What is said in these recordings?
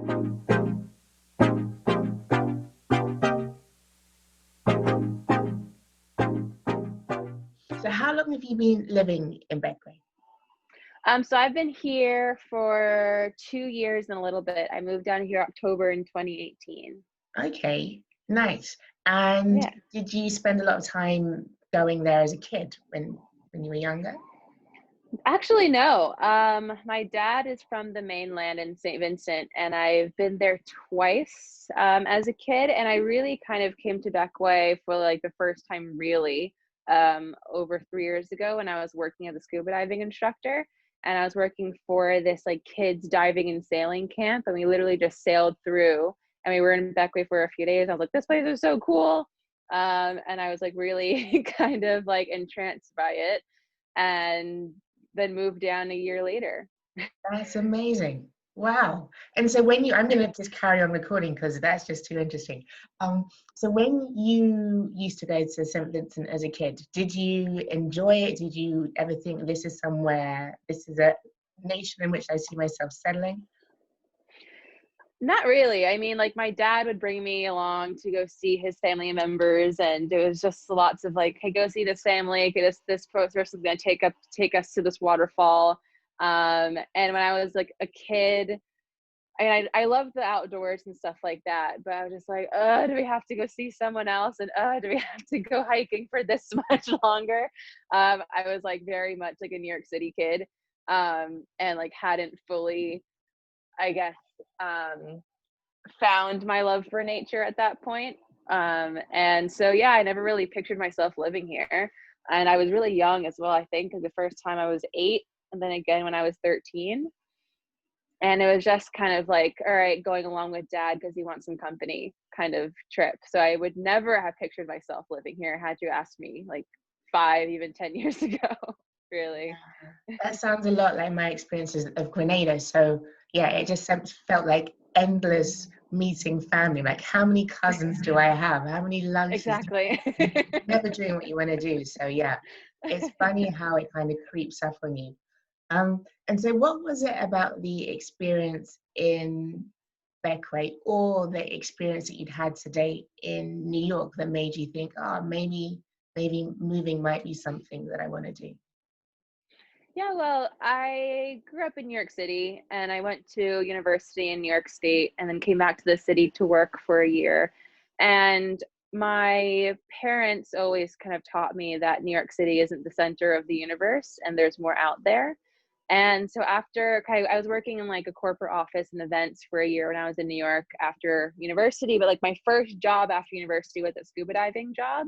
So how long have you been living in Bequia? So I've been here for 2 years and a little bit. I moved down here October in 2018. Okay, nice. And Yeah. did you spend a lot of time going there as a kid when you were younger? Actually, no. My dad is from the mainland in St. Vincent, and I've been there twice as a kid. And I really kind of came to Bequia for like the first time, really, over 3 years ago when I was working as a scuba diving instructor. And I was working for this like kids diving and sailing camp, and we literally just sailed through. And we were in Bequia for a few days. I was like, this place is so cool. And I was like really kind of like entranced by it. And then moved down a year later. That's amazing. Wow. And so when you, I'm going to just carry on recording because that's just too interesting. Um, so when you used to go to St. Vincent as a kid, did you enjoy it? Did you ever think this is somewhere, this is a nation in which I see myself settling? Not really. I mean, like my dad would bring me along to go see his family members, and it was just lots of like, "Hey, go see this family. Okay, this person's gonna take us to this waterfall." And when I was like a kid, I love the outdoors and stuff like that, but I was just like, do we have to go see someone else? And do we have to go hiking for this much longer? I was like very much like a New York City kid, and like hadn't fully, I guess, um, found my love for nature at that point. And so, yeah, I never really pictured myself living here. And I was really young as well, I think, 'cause the first time I was 8, and then again when I was 13. And it was just kind of like, all right, going along with dad because he wants some company kind of trip. So I would never have pictured myself living here had you asked me like 5, even 10 years ago, really. That sounds a lot like my experiences of Grenada. So yeah, it just felt like endless meeting family. Like how many cousins do I have? How many lunches do Exactly. you never doing what you want to do? So yeah, it's funny how it kind of creeps up on you. And so what was it about the experience in Beckway or the experience that you'd had today in New York that made you think, oh, maybe moving might be something that I want to do? Yeah, well, I grew up in New York City and I went to university in New York State and then came back to the city to work for a year. And my parents always kind of taught me that New York City isn't the center of the universe and there's more out there. And so after I was working in like a corporate office and events for a year when I was in New York after university, but like my first job after university was a scuba diving job.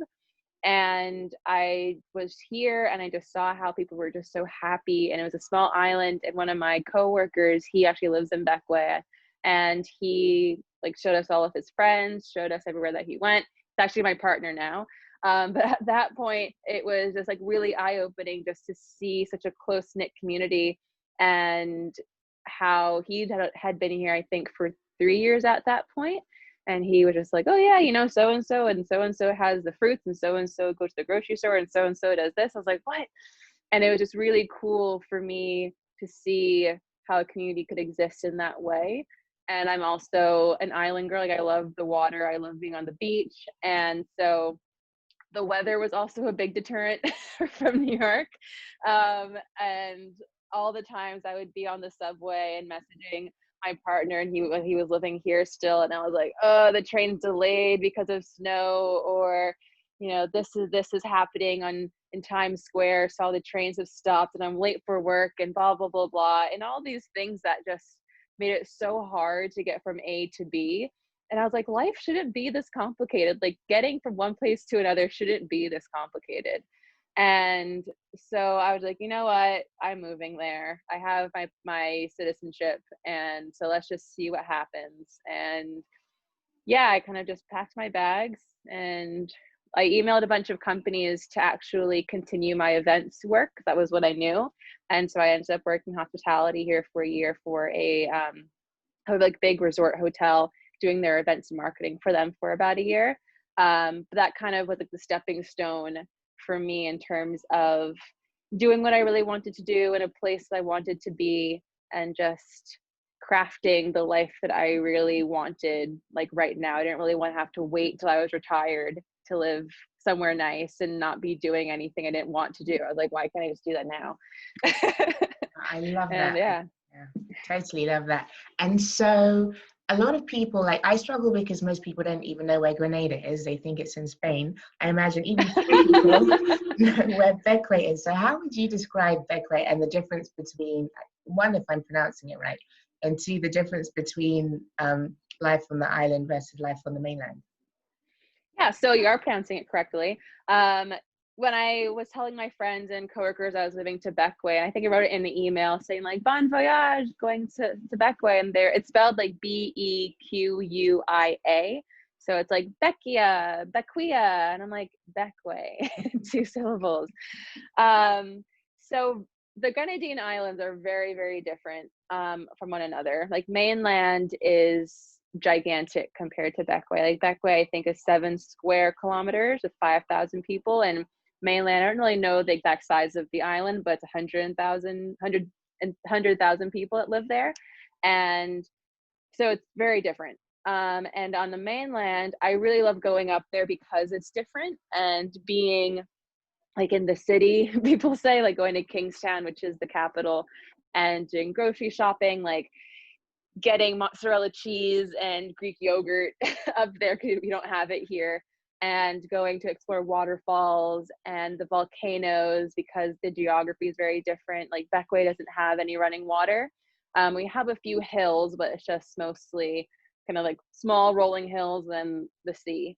And I was here and I just saw how people were just so happy, and it was a small island, and one of my coworkers, he actually lives in Bequia, and he like showed us all of his friends, showed us everywhere that he went. It's actually my partner now. But at that point it was just like really eye-opening just to see such a close-knit community, and how had been here I think for 3 years at that point. And he was just like, oh yeah, so and so has the fruits, and so goes to the grocery store, and so does this. I was like, what? And it was just really cool for me to see how a community could exist in that way. And I'm also an island girl. Like I love the water, I love being on the beach. And so the weather was also a big deterrent from New York. And all the times I would be on the subway and messaging my partner, and he was living here still, and I was like, oh, the train's delayed because of snow, or this is happening on in Times Square, so all the trains have stopped and I'm late for work, and blah blah blah blah, and all these things that just made it so hard to get from A to B. And I was like, life shouldn't be this complicated. Like getting from one place to another shouldn't be this complicated. And so I was like, you know what? I'm moving there. I have my citizenship, and so let's just see what happens. And yeah, I kind of just packed my bags and I emailed a bunch of companies to actually continue my events work. That was what I knew. And so I ended up working hospitality here for a year for a like big resort hotel, doing their events and marketing for them for about a year. But that kind of was like the stepping stone for me in terms of doing what I really wanted to do in a place I wanted to be, and just crafting the life that I really wanted, like right now. I didn't really want to have to wait till I was retired to live somewhere nice and not be doing anything I didn't want to do. I was like, why can't I just do that now? I love And that. yeah. Yeah, totally love that. And so a lot of people, like I struggle because most people don't even know where Grenada is. They think it's in Spain. I imagine even few people know where Bequia is. So how would you describe Bequia and the difference between, one, if I'm pronouncing it right, and two, the difference between life on the island versus life on the mainland? Yeah, so you are pronouncing it correctly. When I was telling my friends and coworkers I was moving to Bequia, I think I wrote it in the email saying like "Bon voyage," going to Bequia, and there it's spelled like Bequia. So it's like Bequia, and I'm like Bequia, 2 syllables. So the Grenadine Islands are very, very different from one another. Like mainland is gigantic compared to Bequia. Like Bequia, I think, is 7 square kilometers with 5,000 people, and mainland, I don't really know the exact size of the island, but it's 100,000 people that live there, and so it's very different. And on the mainland, I really love going up there because it's different and being like in the city, people say, like going to Kingstown, which is the capital, and doing grocery shopping, like getting mozzarella cheese and Greek yogurt up there because we don't have it here, and going to explore waterfalls and the volcanoes because the geography is very different. Like Bequia doesn't have any running water. We have a few hills, but it's just mostly kind of like small rolling hills and the sea.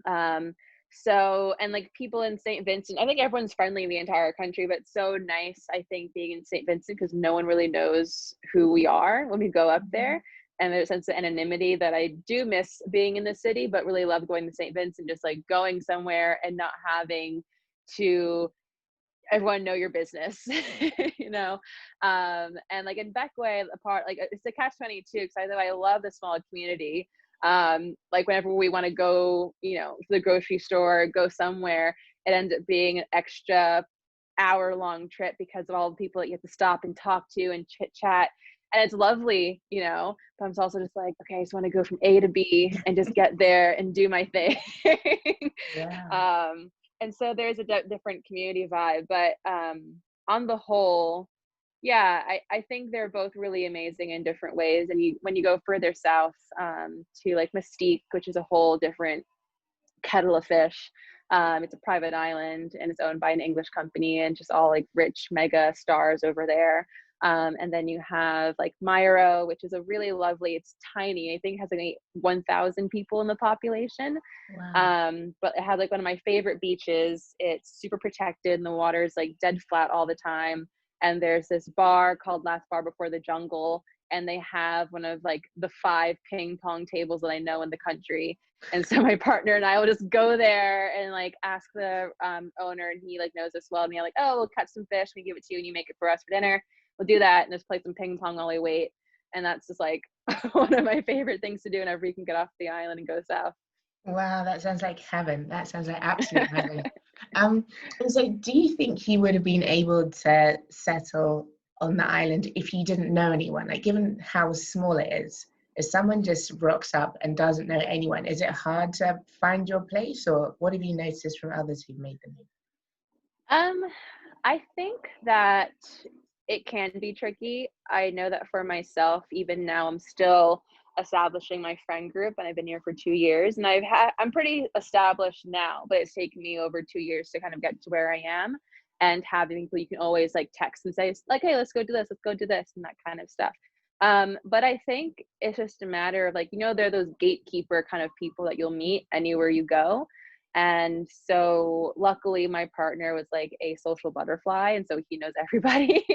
Um, so, and like people in St. Vincent, I think everyone's friendly in the entire country, but so nice, I think, being in St. Vincent because no one really knows who we are when we go up there. And there's a sense of anonymity that I do miss being in the city, but really love going to St. Vincent, just like going somewhere and not having to everyone know your business, you know. And like in Bequia, the part like it's a catch-22 because I love the small community. Like whenever we want to go, you know, to the grocery store, go somewhere, it ends up being an extra hour-long trip because of all the people that you have to stop and talk to and chit chat. And it's lovely, you know, but I'm also just like, okay, I just want to go from A to B and just get there and do my thing. Yeah. And so there's a different community vibe, but on the whole, yeah, I think they're both really amazing in different ways. And when you go further south to like Mystique, which is a whole different kettle of fish, it's a private island and it's owned by an English company and just all like rich mega stars over there. And then you have like Myro, which is a really lovely, it's tiny, I think it has like 1,000 people in the population. Wow. But it had like one of my favorite beaches. It's super protected and the water is like dead flat all the time. And there's this bar called Last Bar Before the Jungle. And they have one of like the 5 ping pong tables that I know in the country. And so my partner and I will just go there and like ask the owner, and he like knows us well. And he's like, oh, we'll catch some fish. We give it to you and you make it for us for dinner. We'll do that and just play some ping pong while we wait. And that's just like one of my favorite things to do whenever you can get off the island and go south. Wow, that sounds like heaven. That sounds like absolute heaven. And so do you think you would have been able to settle on the island if you didn't know anyone? Like, given how small it is, if someone just rocks up and doesn't know anyone, is it hard to find your place, or what have you noticed from others who've made the move? Um, I think that it can be tricky. I know that for myself, even now, I'm still establishing my friend group, and I've been here for 2 years, and I'm pretty established now, but it's taken me over 2 years to kind of get to where I am, and having people you can always like text and say like, hey, let's go do this, let's go do this, and that kind of stuff. But I think it's just a matter of like, you know, there are those gatekeeper kind of people that you'll meet anywhere you go. And so luckily my partner was like a social butterfly, and so he knows everybody.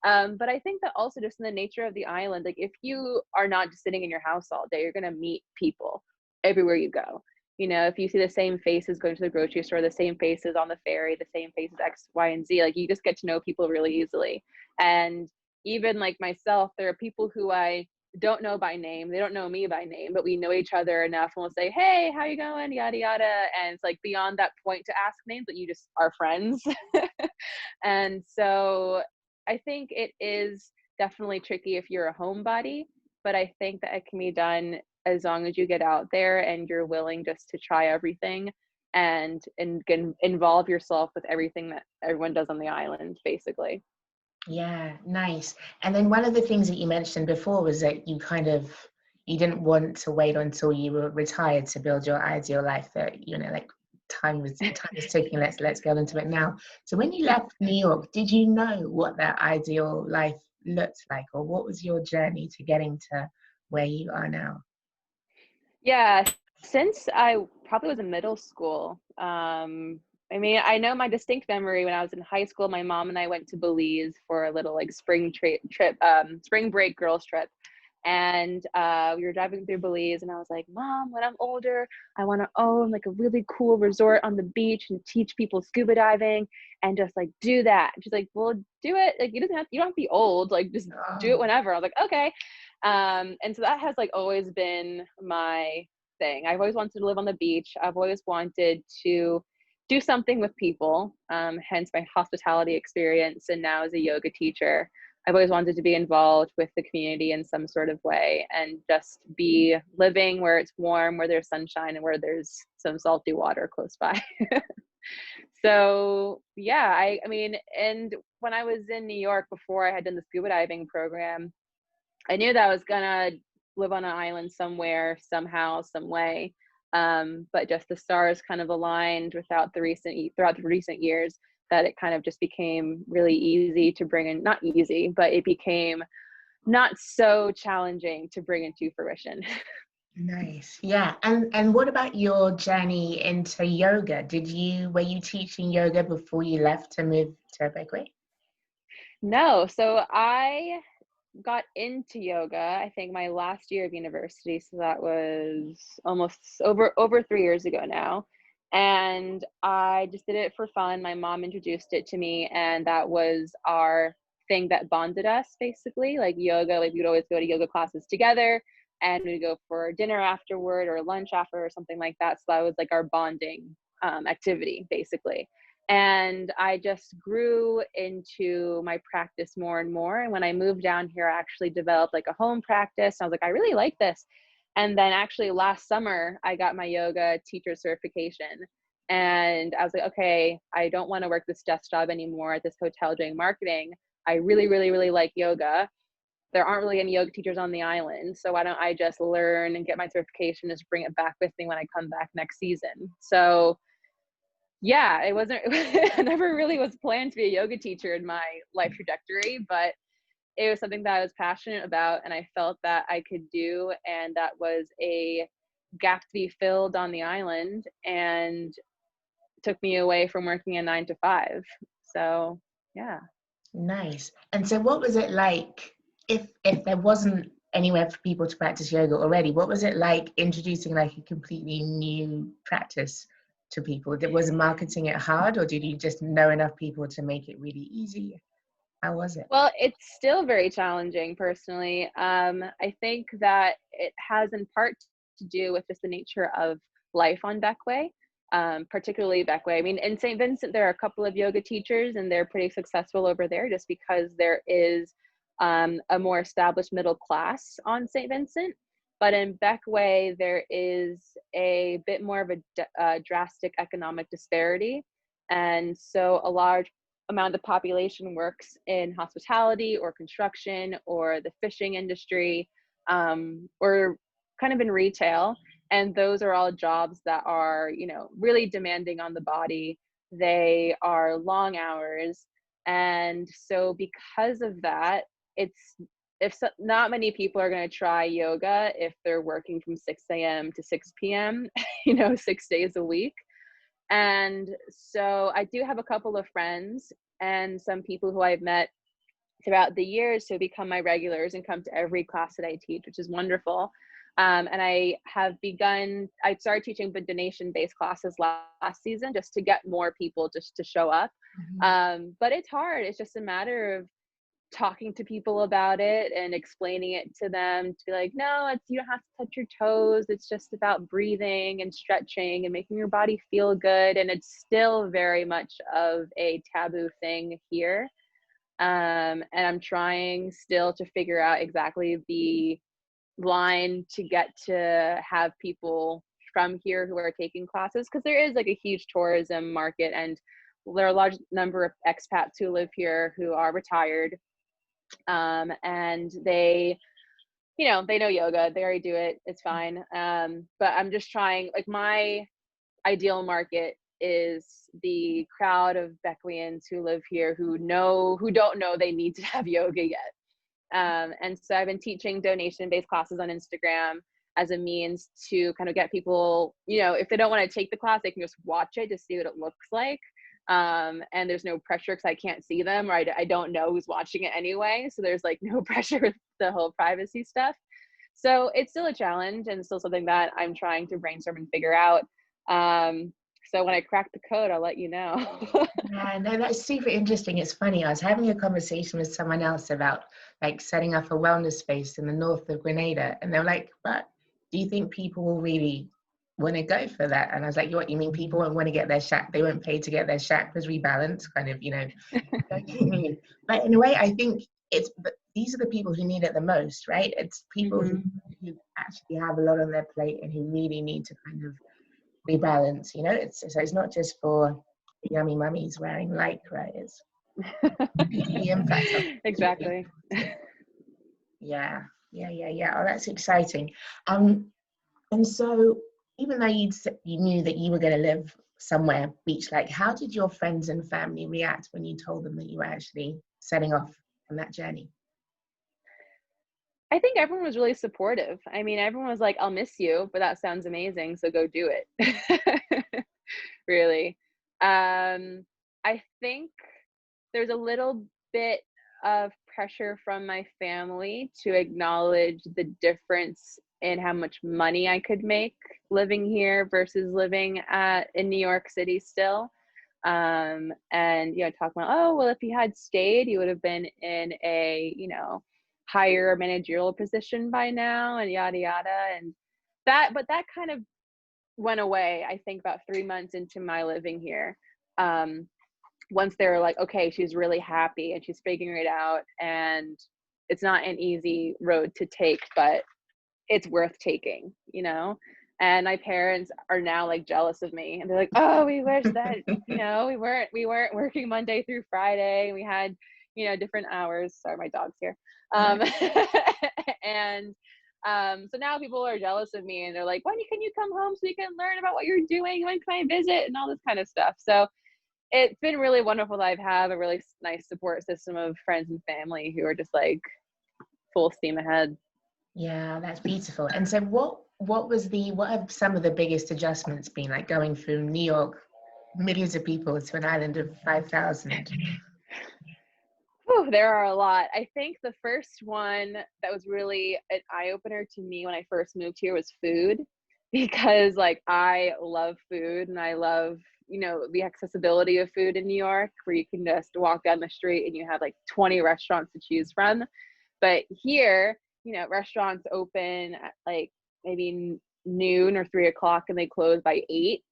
But I think that also just in the nature of the island, like if you are not just sitting in your house all day, you're gonna meet people everywhere you go. You know, if you see the same faces going to the grocery store, the same faces on the ferry, the same faces X, Y, and Z, like you just get to know people really easily. And even like myself, there are people who I don't know by name. They don't know me by name, but we know each other enough and we'll say, hey, how you going? Yada, yada. And it's like beyond that point to ask names, but you just are friends. And so I think it is definitely tricky if you're a homebody, but I think that it can be done as long as you get out there and you're willing just to try everything and can involve yourself with everything that everyone does on the island, basically. Yeah, nice. And then one of the things that you mentioned before was that you didn't want to wait until you were retired to build your ideal life, that, like time was ticking, let's get into it now. So when you left New York, did you know what that ideal life looked like, or what was your journey to getting to where you are now? Yeah, since I probably was in middle school, I mean, I know my distinct memory when I was in high school, my mom and I went to Belize for a little like spring break girls trip. And we were driving through Belize, and I was like, Mom, when I'm older, I want to own like a really cool resort on the beach and teach people scuba diving and just like do that. And she's like, well, do it. Like, you don't have to be old. Like, just do it Oh, whenever. I was like, okay. And so that has like always been my thing. I've always wanted to live on the beach. I've always wanted to do something with people, hence my hospitality experience. And now as a yoga teacher, I've always wanted to be involved with the community in some sort of way and just be living where it's warm, where there's sunshine, and where there's some salty water close by. So yeah, I mean, and when I was in New York before I had done the scuba diving program, I knew that I was gonna live on an island somewhere, somehow, some way. But just the stars kind of aligned throughout the recent years, that it kind of just became really easy to bring in, not easy, but it became not so challenging to bring into fruition. nice. Yeah. And what about your journey into yoga? Were you teaching yoga before you left to move to Bequia? No, so I got into yoga, I think my last year of university, so that was almost over 3 years ago now. And I just did it for fun. My mom introduced it to me, and that was our thing that bonded us, basically. Like yoga, like we would always go to yoga classes together, and we'd go for dinner afterward or lunch after or something like that. So that was like our bonding activity, basically. And I just grew into my practice more and more. And when I moved down here, I actually developed like a home practice. I was like, I really like this. And then actually last summer, I got my yoga teacher certification. And I was like, okay, I don't want to work this desk job anymore at this hotel doing marketing. I really, really, really like yoga. There aren't really any yoga teachers on the island. So why don't I just learn and get my certification, just bring it back with me when I come back next season. So yeah, it wasn't, I never really was planned to be a yoga teacher in my life trajectory, but it was something that I was passionate about and I felt that I could do. And that was a gap to be filled on the island and took me away from working a 9 to 5. So, yeah. Nice. And so what was it like if there wasn't anywhere for people to practice yoga already? What was it like introducing like a completely new practice to people? Was marketing it hard, or did you just know enough people to make it really easy? How was it? Well, it's still very challenging personally. I think that it has in part to do with just the nature of life on Bequia, particularly Bequia. I mean, in St. Vincent, there are a couple of yoga teachers and they're pretty successful over there just because there is a more established middle class on St. Vincent. But in Bequia, there is a bit more of a drastic economic disparity. And so a large amount of the population works in hospitality or construction or the fishing industry, or kind of in retail. And those are all jobs that are, really demanding on the body. They are long hours. And so because of that, it's not many people are going to try yoga if they're working from 6 a.m. to 6 p.m., 6 days a week. And so I do have a couple of friends and some people who I've met throughout the years who become my regulars and come to every class that I teach, which is wonderful. And I started teaching the donation-based classes last season just to get more people just to show up. Mhm. But it's hard. It's just a matter of talking to people about it and explaining it to them to be like, no, you don't have to touch your toes. It's just about breathing and stretching and making your body feel good. And it's still very much of a taboo thing here. And I'm trying still to figure out exactly the line to get to have people from here who are taking classes, because there is like a huge tourism market, and there are a large number of expats who live here who are retired, and they, you know, they know yoga, they already do it, it's fine. But I'm just trying, like, my ideal market is the crowd of Bequians who live here who don't know they need to have yoga yet. And so I've been teaching donation-based classes on Instagram as a means to kind of get people, you know, if they don't want to take the class, they can just watch it to see what it looks like. And there's no pressure because I can't see them, or I don't know who's watching it anyway. So there's like no pressure with the whole privacy stuff. So it's still a challenge and still something that I'm trying to brainstorm and figure out. So when I crack the code, I'll let you know. Yeah, no, that's super interesting. It's funny. I was having a conversation with someone else about like setting up a wellness space in the north of Grenada, and they're like, "But do you think people will really want to go for that?" And I was like, "What, you mean people won't want to get their shack? They won't pay to get their chakras rebalanced, kind of, you know?" But in a way, I think these are the people who need it the most, right? It's people who actually have a lot on their plate and who really need to kind of rebalance, you know. It's not just for yummy mummies wearing lycra. It's the impact of Exactly. yeah. Oh, that's exciting. And so even though you knew that you were going to live somewhere beach like, how did your friends and family react when you told them that you were actually setting off on that journey? I think everyone was really supportive. I mean, everyone was like, I'll miss you, but that sounds amazing, so go do it. Really. I think there's a little bit of pressure from my family to acknowledge the difference in how much money I could make living here versus living in New York City still. And, you know, talking about, oh, well, if you had stayed, you would have been in a, you know, higher managerial position by now, and yada, yada. And but that kind of went away, I think, about 3 months into my living here. Once they were like, okay, she's really happy and she's figuring it out, and it's not an easy road to take, but it's worth taking, you know? And my parents are now like jealous of me, and they're like, oh, we wish that, you know, we weren't working Monday through Friday. We had, you know, different hours. Sorry, my dog's here. And so now people are jealous of me, and they're like, when can you come home so you can learn about what you're doing? When can I visit? And all this kind of stuff. So it's been really wonderful that I've had a really nice support system of friends and family who are just like full steam ahead. Yeah, that's beautiful. And so what have some of the biggest adjustments been, like going from New York, millions of people, to an island of 5,000? Whew, there are a lot. I think the first one that was really an eye-opener to me when I first moved here was food, because like I love food and I love, you know, the accessibility of food in New York, where you can just walk down the street and you have like 20 restaurants to choose from. But here, you know, restaurants open at like maybe noon or 3 o'clock, and they close by 8.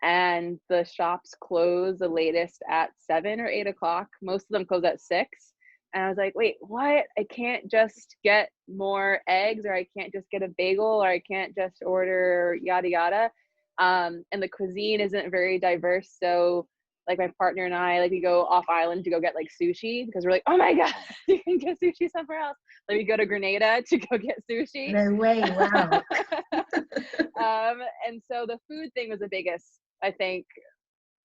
And the shops close the latest at 7 or 8 o'clock. Most of them close at 6. And I was like, wait, what? I can't just get more eggs, or I can't just get a bagel, or I can't just order yada yada. And the cuisine isn't very diverse. So like my partner and I, like, we go off island to go get like sushi, because we're like, oh my God, you can get sushi somewhere else. Like we go to Grenada to go get sushi. No way, wow. And so the food thing was the biggest, I think,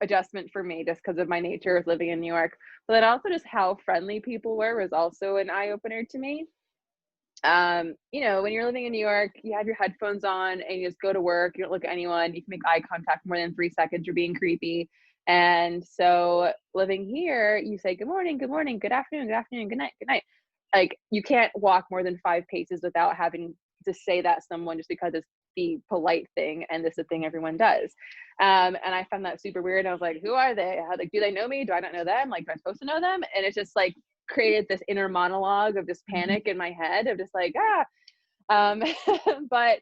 adjustment for me, just because of my nature of living in New York. But then also just how friendly people were was also an eye opener to me. You know, when you're living in New York, you have your headphones on and you just go to work, you don't look at anyone, you can make eye contact more than 3 seconds, you're being creepy. And so living here, you say good morning, good morning, good afternoon, good night, good night. Like you can't walk more than 5 paces without having to say that to someone, just because it's the polite thing and this is the thing everyone does. And I found that super weird. I was like, who are they? Like, do they know me? Do I not know them? Like, am I supposed to know them? And it's just like created this inner monologue of just panic in my head of just like, but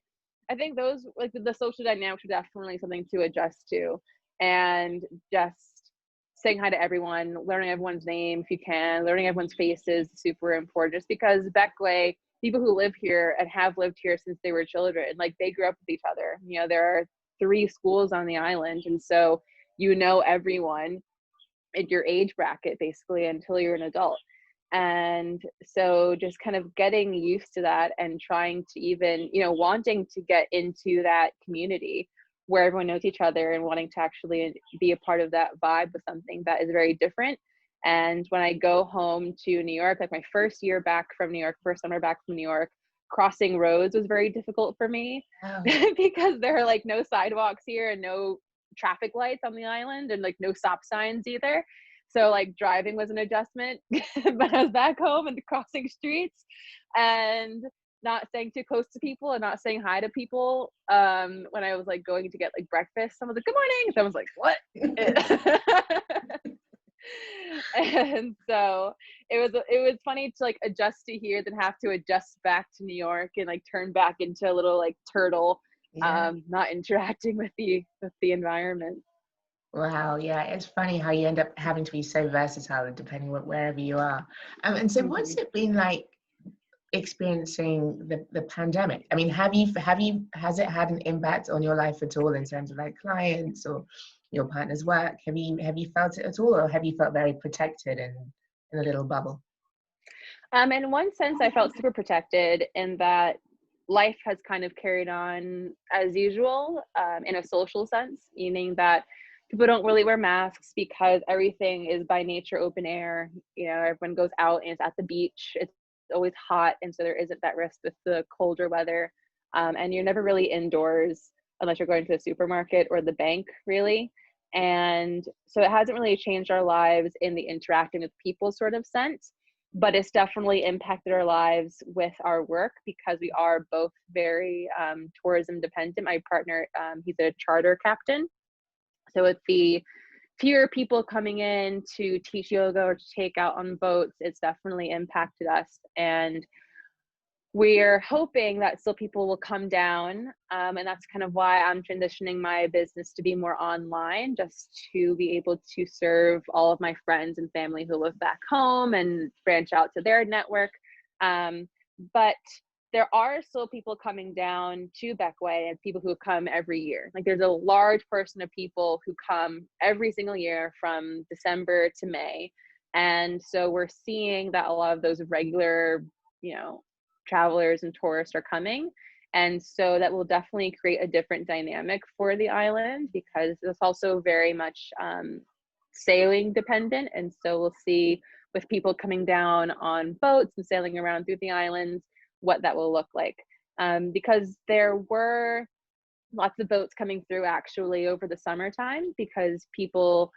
I think those, like the social dynamics, are definitely something to adjust to, and just saying hi to everyone, learning everyone's name if you can, learning everyone's faces, super important. Just because Bequia, people who live here and have lived here since they were children, like they grew up with each other. You know, there are 3 schools on the island, and so you know everyone in your age bracket basically until you're an adult. And so just kind of getting used to that and trying to even, you know, wanting to get into that community where everyone knows each other and wanting to actually be a part of that vibe with something that is very different. And when I go home to New York, like my first year back from New York, first summer back from New York, crossing roads was very difficult for me Oh, because there are like no sidewalks here and no traffic lights on the island and like no stop signs either. So like driving was an adjustment, but I was back home and crossing streets and not staying too close to people and not saying hi to people. When I was like going to get like breakfast, someone was like, "Good morning." Someone was like, "What?" And so it was funny to like adjust to here, then have to adjust back to New York and like turn back into a little like turtle, yeah. not interacting with the environment. Wow, yeah, it's funny how you end up having to be so versatile depending on wherever you are. And so what's Mhm. it been like experiencing the pandemic? I mean, has it had an impact on your life at all in terms of like clients or your partner's work? Have you felt it at all, or have you felt very protected and in a little bubble? In one sense, I felt super protected in that life has kind of carried on as usual, in a social sense, meaning that people don't really wear masks because everything is by nature open air. You know, everyone goes out and it's at the beach. It's always hot, and so there isn't that risk with the colder weather. And you're never really indoors unless you're going to the supermarket or the bank, really. And so it hasn't really changed our lives in the interacting with people sort of sense, but it's definitely impacted our lives with our work because we are both very tourism dependent. My partner, he's a charter captain. So with the fewer people coming in to teach yoga or to take out on boats, it's definitely impacted us. And we're hoping that still people will come down. And that's kind of why I'm transitioning my business to be more online, just to be able to serve all of my friends and family who live back home and branch out to their network. But there are still people coming down to Bequia and people who come every year. Like there's a large portion of people who come every single year from December to May. And so we're seeing that a lot of those regular, you know, travelers and tourists are coming. And so that will definitely create a different dynamic for the island because it's also very much sailing dependent. And so we'll see with people coming down on boats and sailing around through the islands, what that will look like. Because there were lots of boats coming through actually over the summertime because people,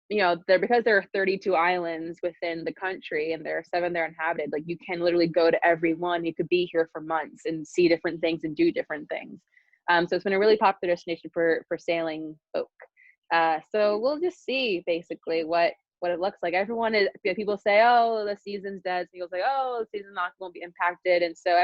you know, because there are 32 islands within the country and there are 7 that are inhabited, like you can literally go to every one. You could be here for months and see different things and do different things. So it's been a really popular destination for sailing folk. So we'll just see basically what it looks like. Everyone is, people say, oh, the season's dead. So people say, oh, the season won't be impacted. And so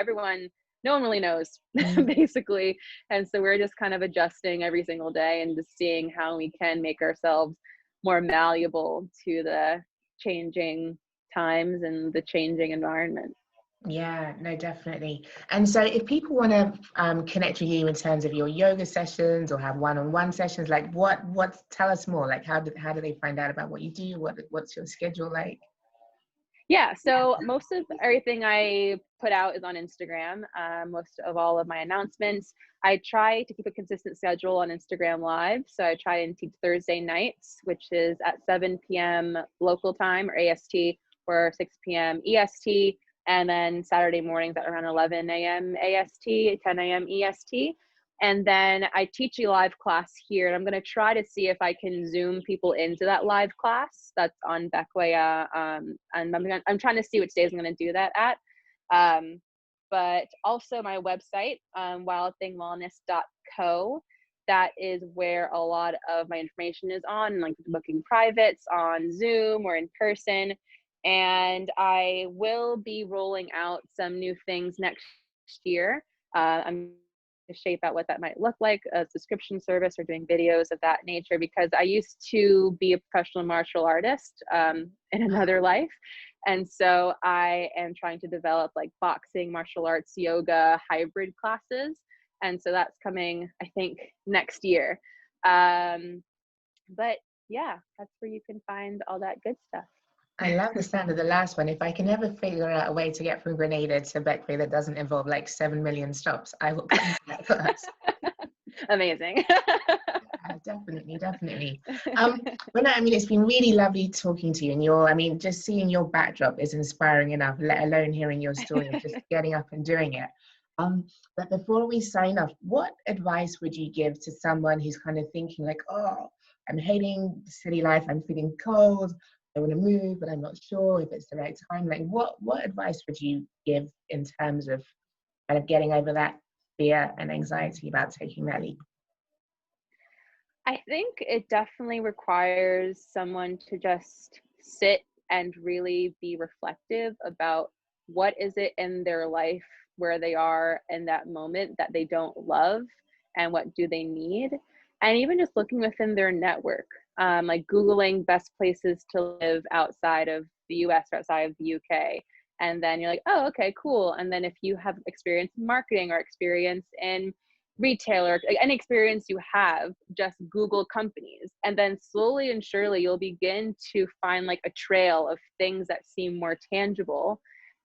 no one really knows Mm. basically. And so we're just kind of adjusting every single day and just seeing how we can make ourselves more malleable to the changing times and the changing environment. Yeah, no, definitely. And so if people want to connect with you in terms of your yoga sessions or have one-on-one sessions, like tell us more, like how do they find out about what you do? What's your schedule like? Yeah, so most of everything I put out is on Instagram. Most of all of my announcements. I try to keep a consistent schedule on Instagram Live. So I try and teach Thursday nights, which is at 7 p.m. local time or AST or 6 p.m. EST. And then Saturday mornings at around 11 a.m. AST, 10 a.m. EST. And then I teach a live class here, and I'm going to try to see if I can Zoom people into that live class that's on Bequia. And I'm trying to see which days I'm going to do that at. But also my website, wildthingwellness.co. That is where a lot of my information is on, like booking privates on Zoom or in person. And I will be rolling out some new things next year. I'm to shape out what that might look like, a subscription service or doing videos of that nature, because I used to be a professional martial artist in another life. And so I am trying to develop like boxing, martial arts, yoga, hybrid classes. And so that's coming, I think, next year. But yeah, that's where you can find all that good stuff. I love the sound of the last one. If I can ever figure out a way to get from Grenada to Bequia that doesn't involve like 7 million stops, I will come to that first. Amazing. Definitely, definitely. But no, I mean, it's been really lovely talking to you, and just seeing your backdrop is inspiring enough, let alone hearing your story of just getting up and doing it. But before we sign off, what advice would you give to someone who's kind of thinking like, oh, I'm hating the city life, I'm feeling cold, I want to move, but I'm not sure if it's the right time. Like, what advice would you give in terms of kind of getting over that fear and anxiety about taking that leap? I think it definitely requires someone to just sit and really be reflective about what is it in their life where they are in that moment that they don't love, and what do they need. And even just looking within their network, like Googling best places to live outside of the US or outside of the UK. And then you're like, oh, okay, cool. And then if you have experience in marketing or experience in retailer, any experience you have, just Google companies. And then slowly and surely you'll begin to find like a trail of things that seem more tangible.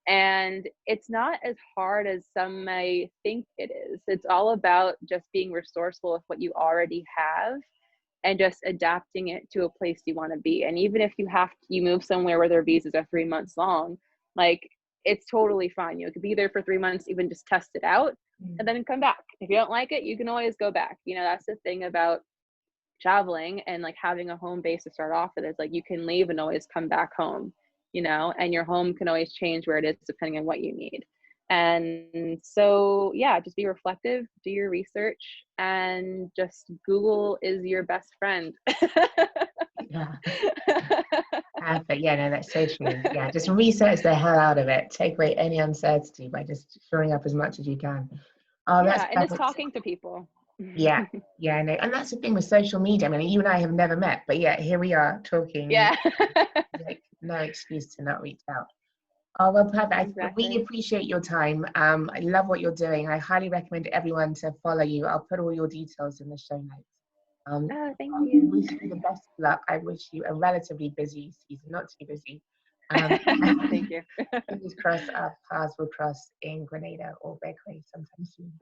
And it's not as hard as some may think it is. It's all about just being resourceful with what you already have and just adapting it to a place you want to be. And even if you move somewhere where their visas are 3 months long, like, it's totally fine. You could be there for 3 months, even just test it out and then come back. If you don't like it, you can always go back. That's the thing about traveling and like having a home base to start off with. Is like you can leave and always come back home, and your home can always change where it is depending on what you need. And so, yeah, just be reflective, do your research, and just Google is your best friend. Yeah. Perfect. Yeah, no, that's so true. Yeah, just research the hell out of it. Take away any uncertainty by just showing up as much as you can. Oh, that's Yeah, and just perfect. talking to people. Yeah, yeah, no, and that's the thing with social media. I mean, you and I have never met, but yeah, here we are talking. Yeah. Like, no excuse to not reach out. Oh, well, perfect. I Exactly. really appreciate your time. I love what you're doing. I highly recommend everyone to follow you. I'll put all your details in the show notes. Oh, thank I you. wish you the best of luck. I wish you a relatively busy season, not too busy. Thank you. Fingers crossed our paths will cross in Grenada or Bequia sometime soon.